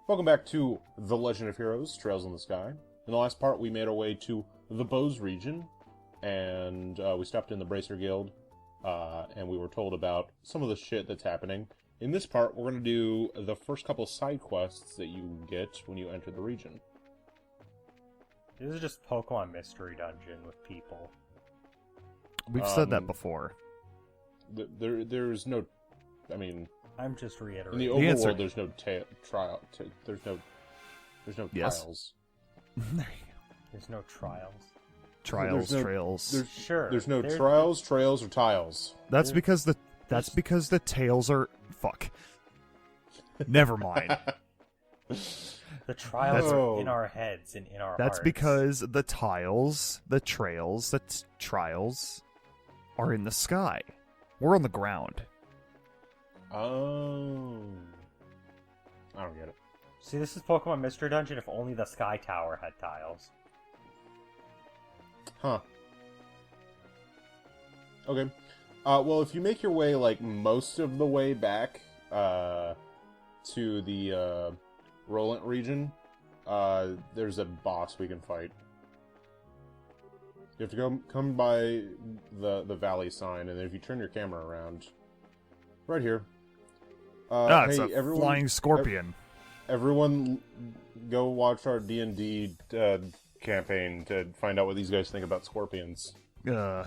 Welcome back to The Legend of Heroes, Trails in the Sky. In the last part, we made our way to the Bows region, and we stopped in the Bracer Guild, and we were told about some of the shit that's happening. In this part, we're going to do the first couple side quests that you get when you enter the region. This is just Pokemon Mystery Dungeon with people. We've said that before. There's no... I mean... I'm just reiterating. In the overworld, there's no trial. There's no Yes. trials. There's no trials. Trials, There's no- trails. There's no trials, trails, or tiles. That's because the tails are... Fuck. Never mind. The trials are in our heads and in our That's hearts. because the tiles, the trails, trials are in the sky. We're on the ground. Oh. I don't get it. See, this is Pokemon Mystery Dungeon if only the Sky Tower had tiles. Huh. Okay. Well, if you make your way, like, most of the way back, to the, Roland region, there's a boss we can fight. You have to come by the valley sign, and then if you turn your camera around, right here. It's hey, a flying scorpion. Everyone, go watch our D&D campaign to find out what these guys think about scorpions. Uh,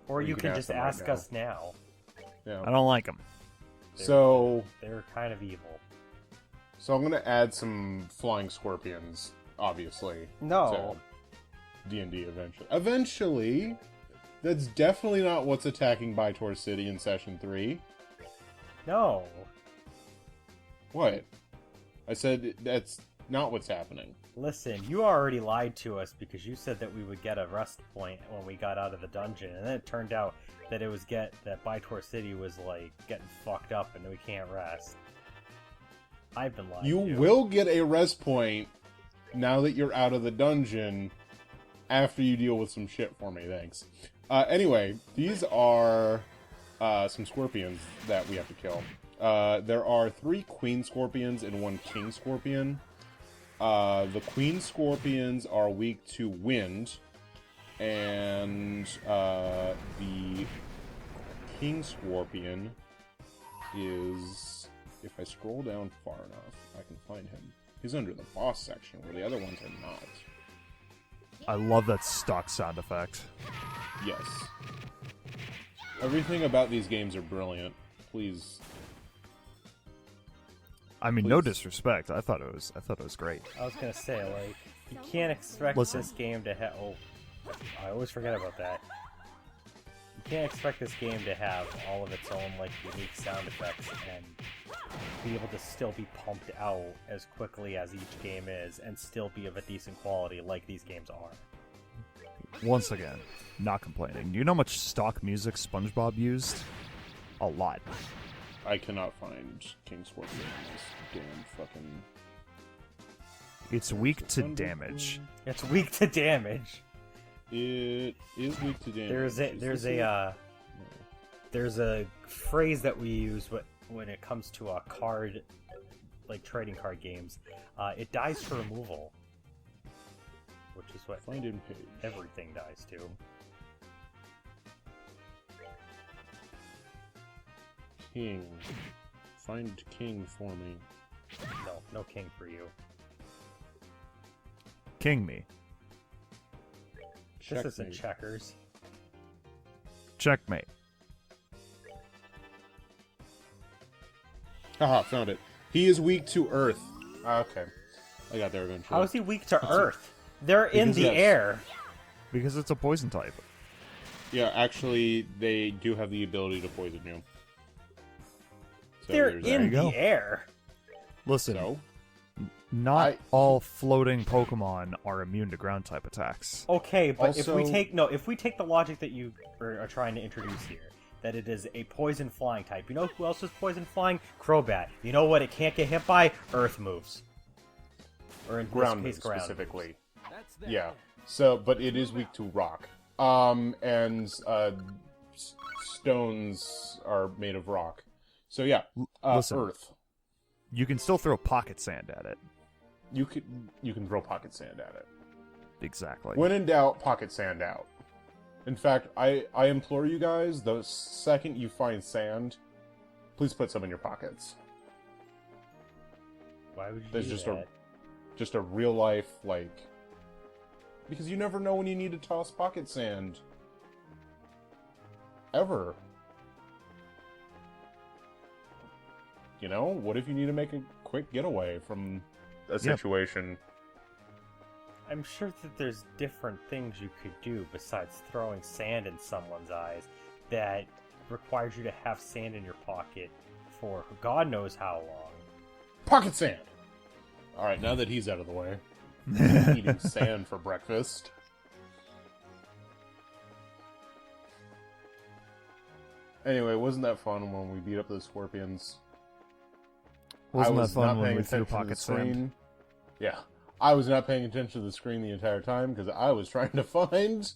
Or you can just them ask right us now. Yeah. I don't like them. They're kind of evil. So I'm gonna add some flying scorpions, obviously. No. To D&D eventually. Eventually, that's definitely not what's attacking Bytor City in Session 3. No. What? I said that's not what's happening. Listen, you already lied to us because you said that we would get a rest point when we got out of the dungeon, and then it turned out that that Bytor City was like getting fucked up and we can't rest. I've been lying. You will get a rest point now that you're out of the dungeon after you deal with some shit for me, thanks. Anyway, these are some scorpions that we have to kill. There are 3 queen scorpions and 1 king scorpion. The queen scorpions are weak to wind, and the king scorpion is, if I scroll down far enough, I can find him. He's under the boss section, where the other ones are not. I love that stock sound effect. Yes. Everything about these games are brilliant. Please. I mean, Please. no disrespect. I thought it was great. I was gonna say, like, you can't expect this game to have... Oh, I always forget about that. You can't expect this game to have all of its own, like, unique sound effects and be able to still be pumped out as quickly as each game is and still be of a decent quality like these games are. Once again, not complaining. Do you know how much stock music SpongeBob used? A lot. I cannot find King Scorpion in this damn fucking... It's weak to damage. It's weak to damage. It is weak to damage. There's a phrase that we use when it comes to a card, like trading card games. It dies to removal, which is what Find in page. everything dies to. King. Find king for me. No king for you. King me. This isn't Checkmate. checkers. Checkmate. Haha, found it. He is weak to earth. Okay. I got there eventually. How is he weak to earth? They're in Because the yes. air. Because it's a poison type. Yeah, actually, they do have the ability to poison you. So They're there's in that. the air. Listen, So, not all floating Pokemon are immune to ground type attacks. Okay, but if we Also- take the logic that you are trying to introduce here, that it is a poison flying type. You know who else is poison flying? Crobat. You know what it can't get hit by? Earth moves. Or in ground this case, ground specifically. Yeah. So, but it is weak to rock. And stones are made of rock. So yeah, Listen. Earth. You can still throw pocket sand at it. You can throw pocket sand at it. Exactly. When in doubt, pocket sand out. In fact, I implore you guys, the second you find sand, please put some in your pockets. Why would you There's do just that? just a real life, like... Because you never know when you need to toss pocket sand. Ever. You know, what if you need to make a quick getaway from a situation? I'm sure that there's different things you could do besides throwing sand in someone's eyes that requires you to have sand in your pocket for God knows how long. Pocket sand! Alright, now that he's out of the way. Eating sand for breakfast. Anyway, wasn't that fun when we beat up those scorpions? Wasn't I that was fun not when paying we threw attention to the pocket screen. sand? Yeah. I was not paying attention to the screen the entire time because I was trying to find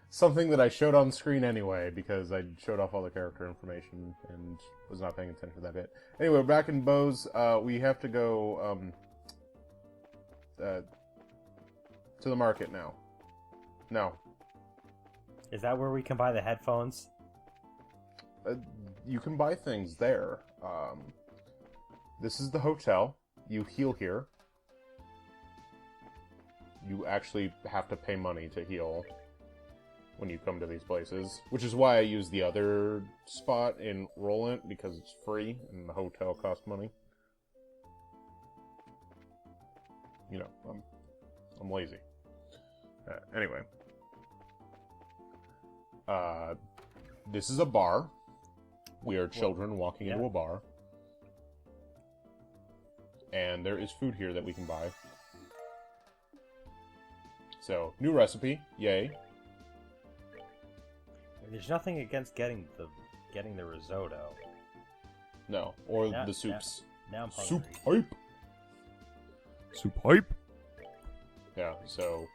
something that I showed on screen anyway because I showed off all the character information and was not paying attention to that bit. Anyway, we're back in Bose. We have to go to the market now. No. Is that where we can buy the headphones? You can buy things there. This is the hotel. You heal here. You actually have to pay money to heal when you come to these places, which is why I use the other spot in Rollant, because it's free and the hotel costs money. You know, I'm lazy. Anyway. This is a bar. We are children walking into a bar. And there is food here that we can buy. So, new recipe. Yay. There's nothing against getting the risotto. No, or the soups. Now I'm hungry. Soup hype. Soup hype. Yeah, so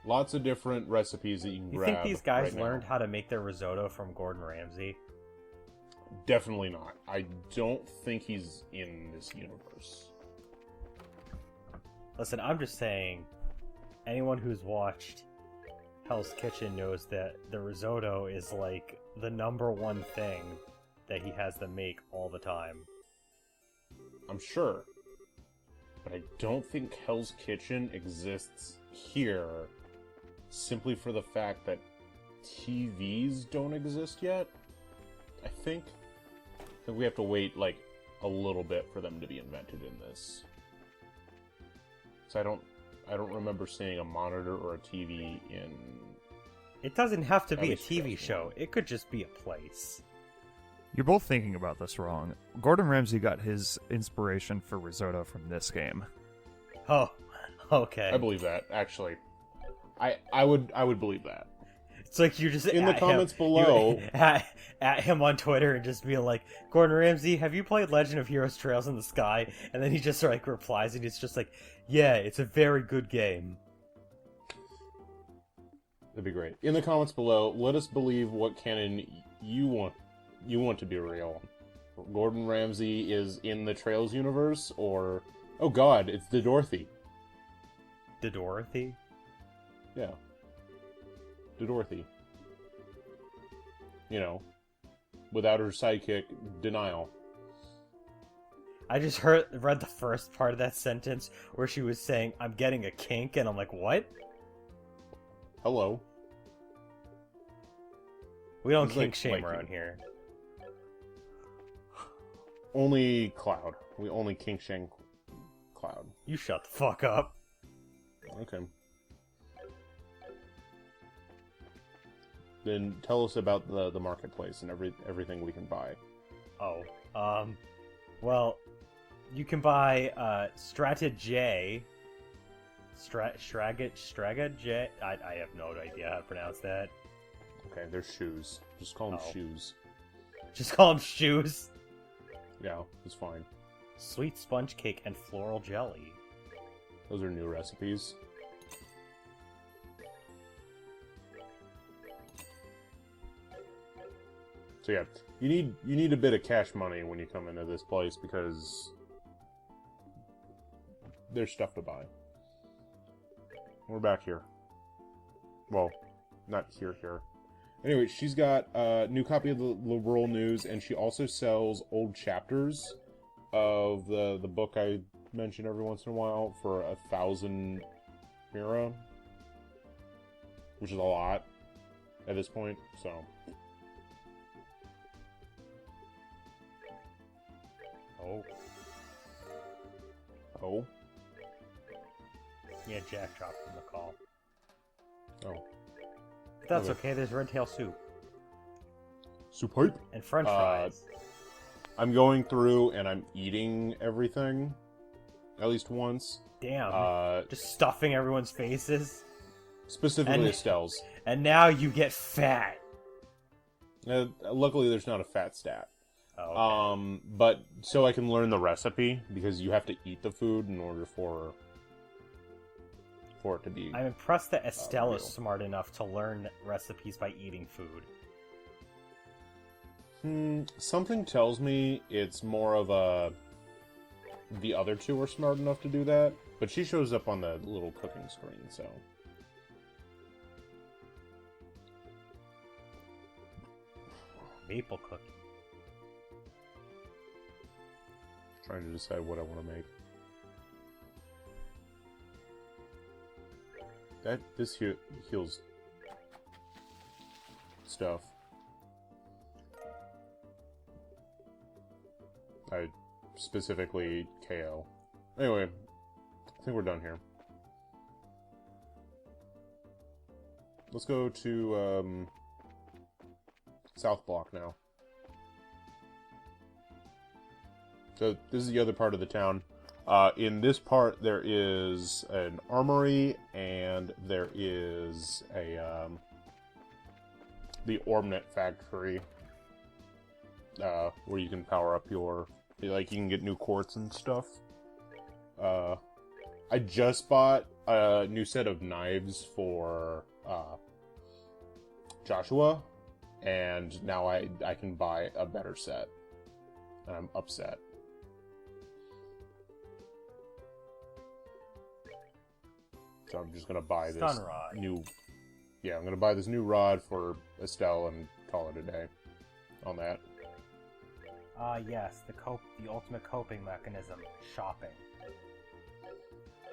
lots of different recipes that you can You grab. think these guys right learned now. how to make their risotto from Gordon Ramsay? Definitely not. I don't think he's in this universe. Listen, I'm just saying, anyone who's watched Hell's Kitchen knows that the risotto is like the #1 thing that he has to make all the time. I'm sure. But I don't think Hell's Kitchen exists here simply for the fact that TVs don't exist yet. I think that we have to wait like a little bit for them to be invented in this. So I don't remember seeing a monitor or a TV in... It doesn't have to At be a least TV first show. one. It could just be a place. You're both thinking about this wrong. Gordon Ramsay got his inspiration for risotto from this game. Oh, okay. I believe that, actually. I would believe that. It's like you're just In the at comments him, below- at him on Twitter and just being like, Gordon Ramsay, have you played Legend of Heroes Trails in the Sky? And then he just like replies and it's just like, yeah, it's a very good game. That'd be great. In the comments below, let us believe what canon you want to be real. Gordon Ramsay is in the Trails universe, or... Oh god, it's the Dorothy. The Dorothy? Yeah. The Dorothy. You know, without her sidekick, Denial. I just read the first part of that sentence where she was saying, I'm getting a kink, and I'm like, what? Hello. We don't It's kink like shame liking. around here. Only Cloud. We only kink shame Cloud. You shut the fuck up. Okay. Then tell us about the marketplace and everything we can buy. Oh, well, you can buy, Strata J. Straga J? I have no idea how to pronounce that. Okay, they're shoes. Just call them Oh. shoes. Just call them shoes. Yeah, it's fine. Sweet sponge cake and floral jelly. Those are new recipes. So yeah, you need a bit of cash money when you come into this place because there's stuff to buy. We're back here. Well, not here. Anyway, she's got a new copy of the Rural News, and she also sells old chapters of the book I mention every once in a while for 1,000 Mira, which is a lot at this point, so. Oh? Yeah, Jack dropped in the call. Oh. But that's okay, there's red tail soup. Soup hype? And french fries. I'm going through and I'm eating everything. At least once. Damn. Just stuffing everyone's faces. Specifically Estelle's. And now you get fat. Luckily there's not a fat stat. Oh, okay. But so I can learn the recipe, because you have to eat the food in order for it to be... I'm impressed that Estelle is smart enough to learn recipes by eating food. Something tells me it's more of a... The other two are smart enough to do that, but she shows up on the little cooking screen, so... Maple cookie. Trying to decide what I want to make. This heals stuff. I specifically KO. Anyway, I think we're done here. Let's go to South Block now. So this is the other part of the town. In this part, there is an armory, and there is a the Ornament Factory, where you can power up your, like, you can get new quartz and stuff. I just bought a new set of knives for Joshua, and now I can buy a better set, and I'm upset. So I'm just gonna buy this new... Yeah, I'm gonna buy this new rod for Estelle and call it a day on that. Yes, the ultimate coping mechanism, shopping.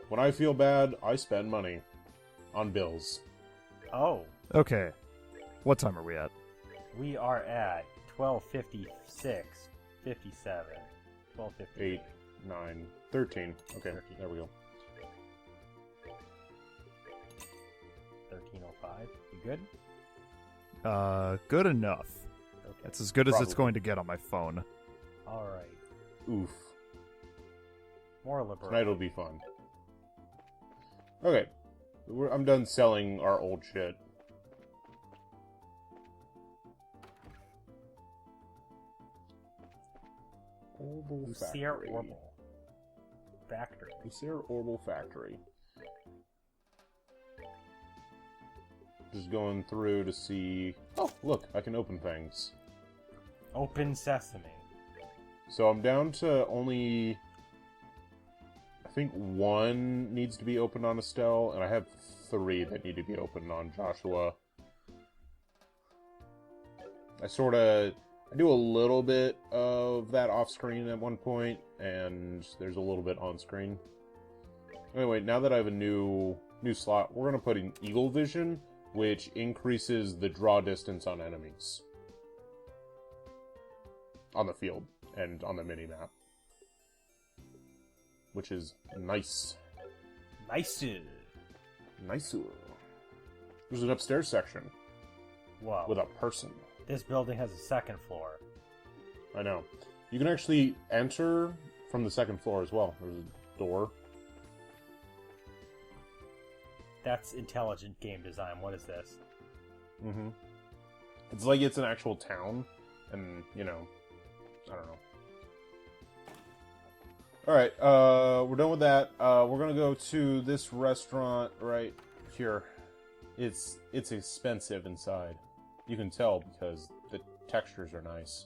When I feel bad, I spend money on bills. Oh. Okay. What time are we at? We are at 12:56, 57, 12:58. 8, 9, 13. Okay, 13. There we go. 13:05. You good? Good enough. Okay. That's as good as it's Probably. going to get on my phone. Alright. Oof. More liberal. Tonight will be fun. Okay. I'm done selling our old shit. Orbital Lucier Factory. Orbital Factory. Lucier Orbital Factory. Just going through to see... Oh, look, I can open things. Open Sesame. So I'm down to only... I think one needs to be opened on Estelle, and I have 3 that need to be opened on Joshua. I do a little bit of that off-screen at one point, and there's a little bit on-screen. Anyway, now that I have a new slot, we're going to put in Eagle Vision, which increases the draw distance on enemies. On the field, and on the mini-map. Which is nice. Nice. Nice. There's an upstairs section. Wow. With a person. This building has a second floor. I know. You can actually enter from the second floor as well. There's a door. That's intelligent game design. What is this? Mm-hmm. It's like it's an actual town, and, you know, I don't know. Alright, we're done with that. We're gonna go to this restaurant right here. It's expensive inside. You can tell because the textures are nice.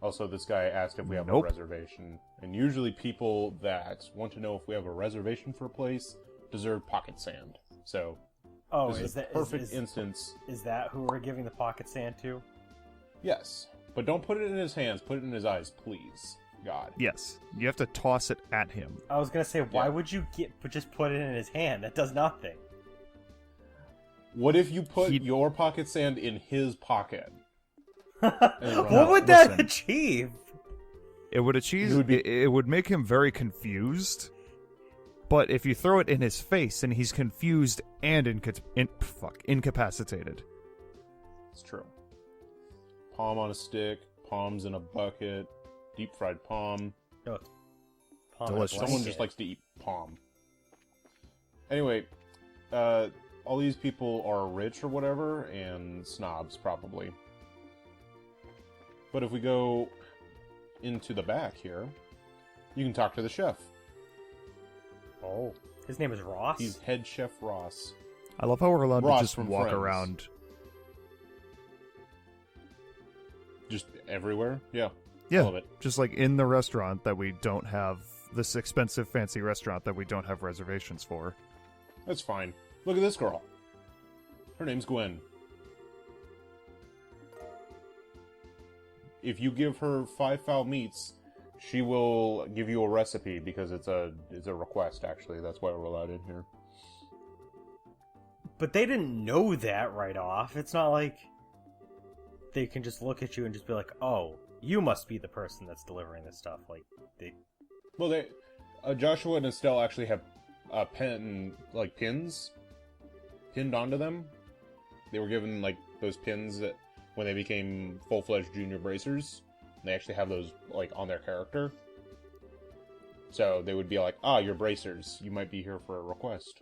Also, this guy asked if we have a Nope. reservation. And usually people that want to know if we have a reservation for a place deserve pocket sand. So, Oh, this is a perfect instance. Is that who we're giving the pocket sand to? Yes. But don't put it in his hands. Put it in his eyes, please. God. Yes, you have to toss it at him. I was gonna say, why Yeah. would you just put it in his hand? That does nothing. What if you put He- your pocket sand in his pocket? What would that listen. achieve? It would achieve. It would be- It would make him very confused. But if you throw it in his face, and he's confused and incapacitated. It's true. Palm on a stick, palms in a bucket, deep fried palm. No, it's palm in a Delicious. Someone blanket. just likes to eat palm. Anyway, all these people are rich or whatever, and snobs, probably. But if we go into the back here, you can talk to the chef. Oh, his name is Ross. He's head chef Ross. I love how we're allowed Ross to just from walk Friends. around. Just everywhere? Yeah. Yeah, All of it. just like in the restaurant that we don't have, this expensive fancy restaurant that we don't have reservations for. That's fine. Look at this girl. Her name's Gwen. If you give her 5 foul meats, she will give you a recipe because it's a request. Actually, that's why we're allowed in here. But they didn't know that right off. It's not like they can just look at you and just be like, "Oh, you must be the person that's delivering this stuff." Like they. Well, they Joshua and Estelle actually have pins pinned onto them. They were given like those pins that when they became full-fledged junior bracers. They actually have those like on their character. So they would be like, "Ah, you're bracers. You might be here for a request."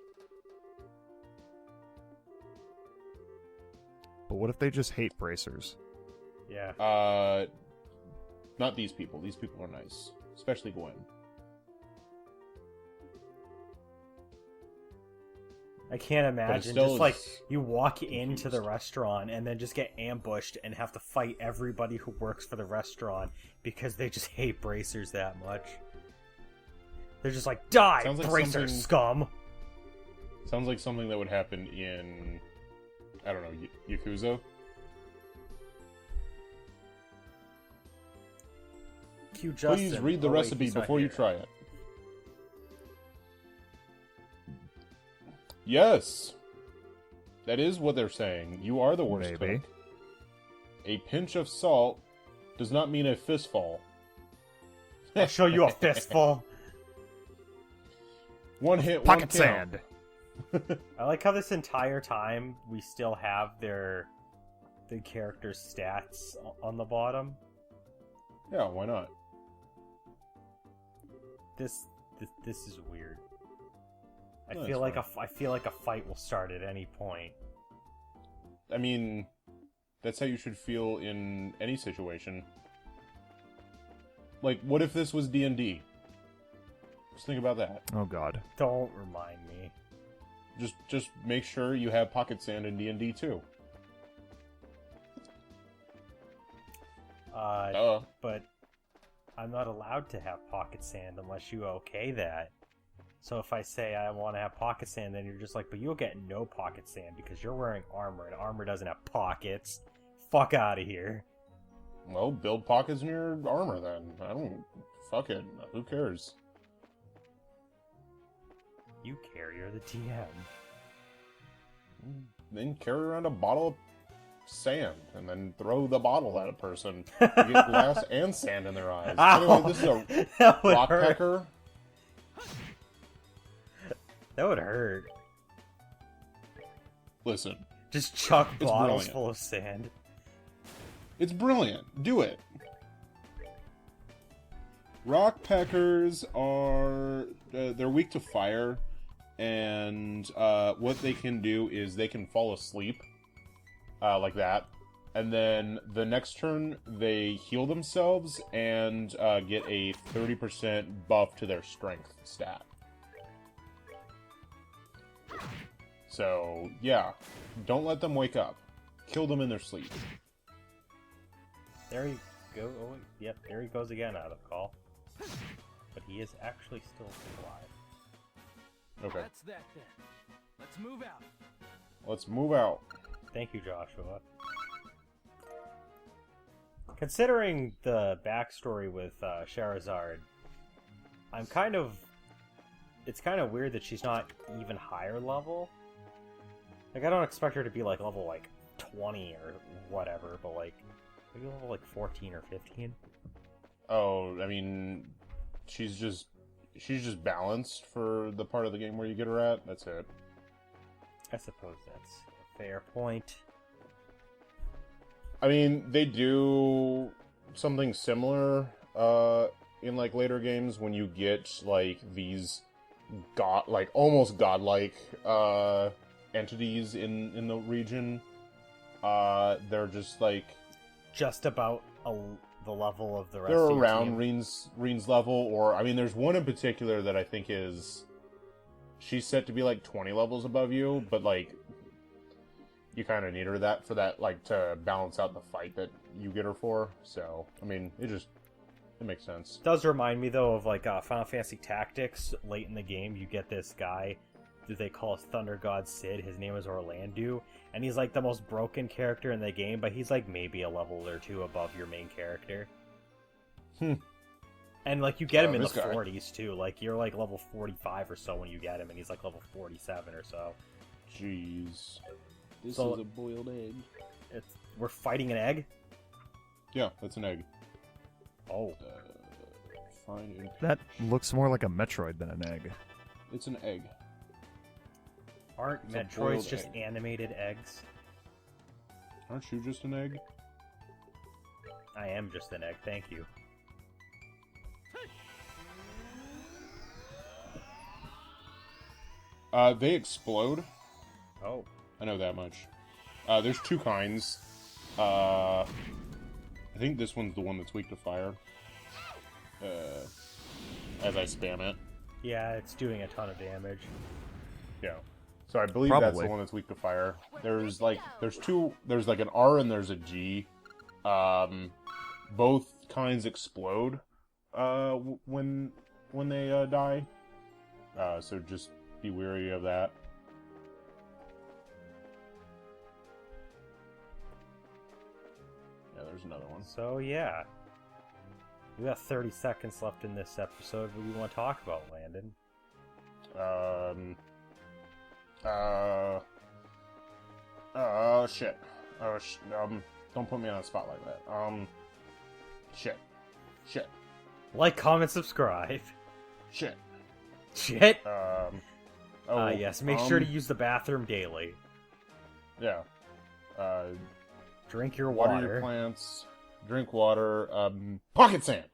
But what if they just hate bracers? Yeah. Not these people. These people are nice, especially Gwen. I can't imagine still just like is you walk into the confused. restaurant and then just get ambushed and have to fight everybody who works for the restaurant because they just hate bracers that much. They're just like, die, Sounds like bracer something- scum! Sounds like something that would happen in, I don't know, Yakuza. Cue Justin. Please read the Oh, wait, recipe he's not before you here. try it. Yes! That is what they're saying. You are the worst Maybe. cook. A pinch of salt does not mean a fistful. I'll show you a fistful. One hit, Pocket one count. sand. I like how this entire time we still have the character's stats on the bottom. Yeah, why not? This is weird. I No, feel it's like fine. I feel like a fight will start at any point. I mean, that's how you should feel in any situation. Like, what if this was D&D? Just think about that. Oh god. Don't remind me. Just make sure you have pocket sand in D&D too. But I'm not allowed to have pocket sand unless you okay that. So if I say I want to have pocket sand, then you're just like, but you'll get no pocket sand because you're wearing armor, and armor doesn't have pockets. Fuck out of here. Well, build pockets in your armor then. I don't... Fuck it. Who cares? You care, you're the DM. Then carry around a bottle of sand, and then throw the bottle at a person. You get glass and sand in their eyes. Ow! Anyway, this is a That would rock hurt. pecker. That would hurt. Listen, Just chuck It's bottles brilliant. full of sand. it's brilliant. Do it. Rock peckers are... they're weak to fire, and what they can do is they can fall asleep, like that. And then the next turn, they heal themselves and get a 30% buff to their strength stat. So, yeah. Don't let them wake up. Kill them in their sleep. Very go. Oh, yep, there he goes again out of call. But he is actually still alive. Okay. That's that then. Let's move out. Let's move out. Thank you, Joshua. Considering the backstory with Charizard, it's kind of weird that she's not even higher level. Like, I don't expect her to be like level like 20 or whatever, but like maybe level like 14 or 15. Oh, I mean, she's just balanced for the part of the game where you get her at. That's it. I suppose that's a fair point. I mean, they do something similar in like later games when you get like these almost godlike entities in the region. They're just like Just about the level of the rest they're of your around team. Reen's level, or I mean, there's one in particular that I think she's set to be like 20 levels above you, but like you kind of need her for that like to balance out the fight that you get her for. So I mean, it makes sense. Does remind me though of like Final Fantasy Tactics. Late in the game, you get this guy that they call Thunder God Sid. His name is Orlando, and he's like the most broken character in the game, but he's like maybe a level or two above your main character. And like you get him in the this guy. 40s too. Like you're like level 45 or so when you get him, and he's like level 47 or so. Jeez. This So- is a boiled egg. We're fighting an egg. Yeah, that's an egg. Oh, Fine. That looks more like a Metroid than an egg. It's an egg. aren't It's a Metroids boiled just egg. animated eggs? Aren't you just an egg? I am just an egg. Thank you. They explode. Oh, I know that much. There's two kinds. I think this one's the one that's weak to fire. As I spam it. yeah, it's doing a ton of damage. Yeah. So I believe that's Probably. the one that's weak to fire. There's like an R and there's a G. Both kinds explode when they die. So just be wary of that. Yeah, there's another one. So yeah, we got 30 seconds left in this episode. What do you want to talk about, Landon? Shit. Don't put me on the spot like that. Shit. Like, comment, subscribe. Shit. Shit. Yes. Make sure to use the bathroom daily. Yeah. Drink your Water water. your plants. Drink water. Pocket sand.